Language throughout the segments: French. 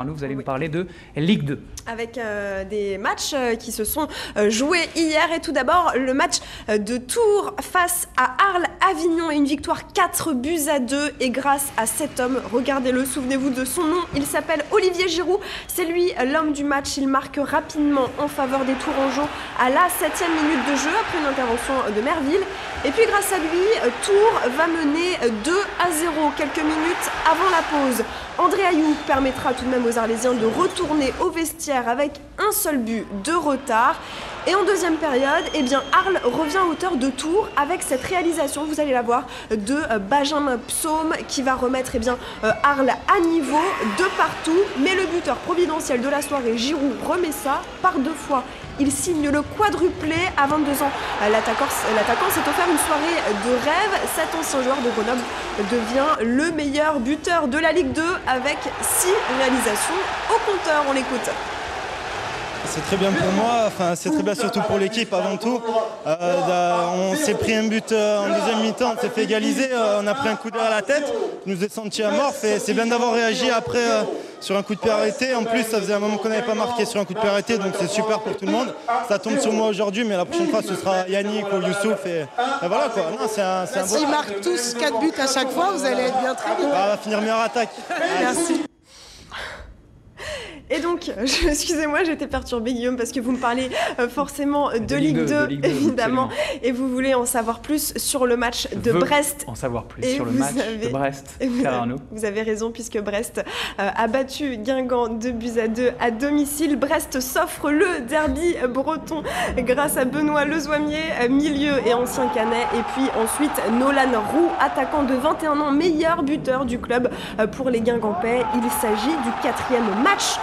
Vous allez nous parler de Ligue 2. Avec des matchs qui se sont joués hier. Et tout d'abord, le match de Tours face à Arles-Avignon. Et une victoire 4-2. Et grâce à cet homme, regardez-le, souvenez-vous de son nom. Il s'appelle Olivier Giroud. C'est lui l'homme du match. Il marque rapidement en faveur des Tourangeaux à la 7e minute de jeu après une intervention de Merville. Et puis grâce à lui, Tours va mener 2-0 quelques minutes avant la pause. André Ayew permettra tout de même aux Arlésiens de retourner au vestiaire avec un seul but de retard. Et en deuxième période, Arles revient à hauteur de Tours avec cette réalisation, vous allez la voir, de Benjamin Psaume qui va remettre Arles à niveau de partout. Mais le buteur providentiel de la soirée, Giroud, remet ça par deux fois. Il signe le quadruplé à 22 ans. L'attaquant s'est offert une soirée de rêve. Cet ancien joueur de Grenoble devient le meilleur buteur de la Ligue 2 avec 6 réalisations au compteur. On l'écoute. C'est très bien pour moi, c'est très bien surtout pour l'équipe avant tout. On s'est pris un but en deuxième mi-temps, on s'est fait égaliser, on a pris un coup derrière la tête, on nous est senti amorphes et c'est bien d'avoir réagi après sur un coup de pied arrêté. En plus, ça faisait un moment qu'on n'avait pas marqué sur un coup de pied arrêté, donc c'est super pour tout le monde. Ça tombe sur moi aujourd'hui, mais la prochaine fois ce sera Yannick ou Youssouf et voilà quoi. Non, c'est un beau... S'ils marquent tous 4 buts à chaque fois, vous allez être bien très bien. On va finir meilleure attaque. Merci. Et donc, excusez-moi, j'étais perturbée, Guillaume, parce que vous me parlez forcément de Ligue 2, évidemment, et vous voulez en savoir plus sur le match de Brest. En savoir plus sur le match de Brest. Vous avez raison, puisque Brest a battu Guingamp 2-2 à domicile. Brest s'offre le derby breton grâce à Benoît Lezoimier, milieu et ancien canet. Et puis ensuite, Nolan Roux, attaquant de 21 ans, meilleur buteur du club pour les Guingampais. Il s'agit du 4e match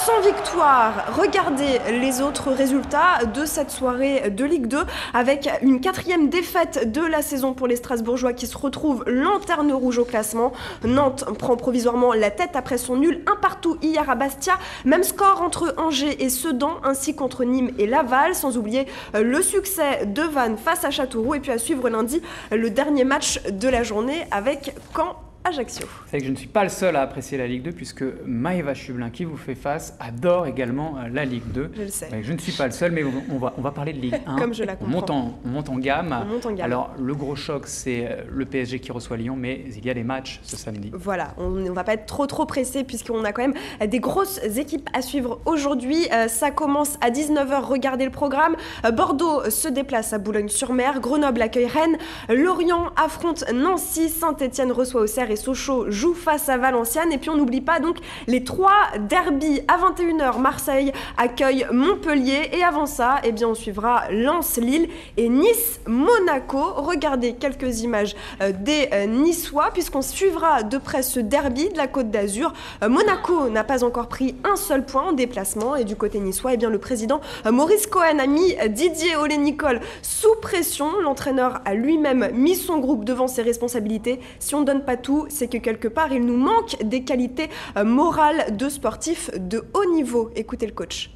sans victoire. Regardez les autres résultats de cette soirée de Ligue 2 avec une 4e défaite de la saison pour les Strasbourgeois qui se retrouvent lanterne rouge au classement. Nantes prend provisoirement la tête après son nul 1-1 hier à Bastia. Même score entre Angers et Sedan ainsi qu'entre Nîmes et Laval, sans oublier le succès de Vannes face à Châteauroux et puis à suivre lundi le dernier match de la journée avec Caen Ajaccio. C'est que je ne suis pas le seul à apprécier la Ligue 2 puisque Maëva Chublin qui vous fait face adore également la Ligue 2. Je le sais. Je ne suis pas le seul, mais on va parler de Ligue 1. Comme je la comprends. On monte en gamme. On monte en gamme. Alors le gros choc c'est le PSG qui reçoit Lyon, mais il y a des matchs ce samedi. Voilà, on ne va pas être trop pressé puisqu'on a quand même des grosses équipes à suivre aujourd'hui. Ça commence à 19h, regardez le programme. Bordeaux se déplace à Boulogne-sur-Mer, Grenoble accueille Rennes, Lorient affronte Nancy, Saint-Etienne reçoit Auxerre et Sochaux joue face à Valenciennes. Et puis on n'oublie pas donc les 3 derbys à 21h. Marseille accueille Montpellier et avant ça, on suivra Lens-Lille et Nice-Monaco. Regardez quelques images des Niçois puisqu'on suivra de près ce derby de la Côte d'Azur. Monaco n'a pas encore pris un seul point en déplacement et du côté niçois, le président Maurice Cohen a mis Didier Olé-Nicole sous pression. L'entraîneur a lui-même mis son groupe devant ses responsabilités. Si on ne donne pas tout, c'est que quelque part, il nous manque des qualités morales de sportifs de haut niveau. Écoutez le coach.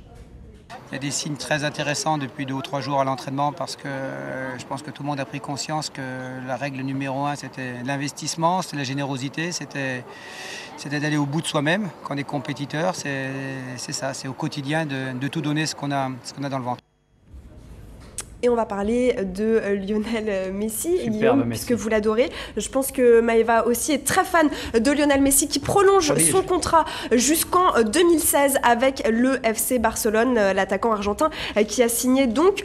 Il y a des signes très intéressants depuis 2 ou 3 jours à l'entraînement parce que je pense que tout le monde a pris conscience que la règle numéro 1, c'était l'investissement, c'était la générosité, c'était d'aller au bout de soi-même. Quand on est compétiteur, c'est ça, c'est au quotidien de tout donner ce qu'on a dans le ventre. Et on va parler de Lionel Messi, Superbe Guillaume, Messi. puisque vous l'adorez. Je pense que Maëva aussi est très fan de Lionel Messi qui prolonge son contrat jusqu'en 2016 avec le FC Barcelone, l'attaquant argentin qui a signé donc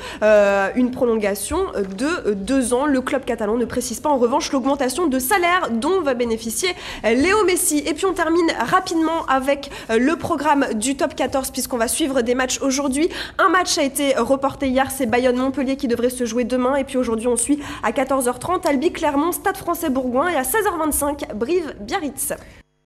une prolongation de 2 ans. Le club catalan ne précise pas en revanche l'augmentation de salaire dont va bénéficier Léo Messi. Et puis on termine rapidement avec le programme du Top 14 puisqu'on va suivre des matchs aujourd'hui. Un match a été reporté hier, c'est Bayonne-Montpellier qui devrait se jouer demain. Et puis aujourd'hui, on suit à 14h30 Albi Clermont, Stade Français Bourgoin et à 16h25 Brive Biarritz.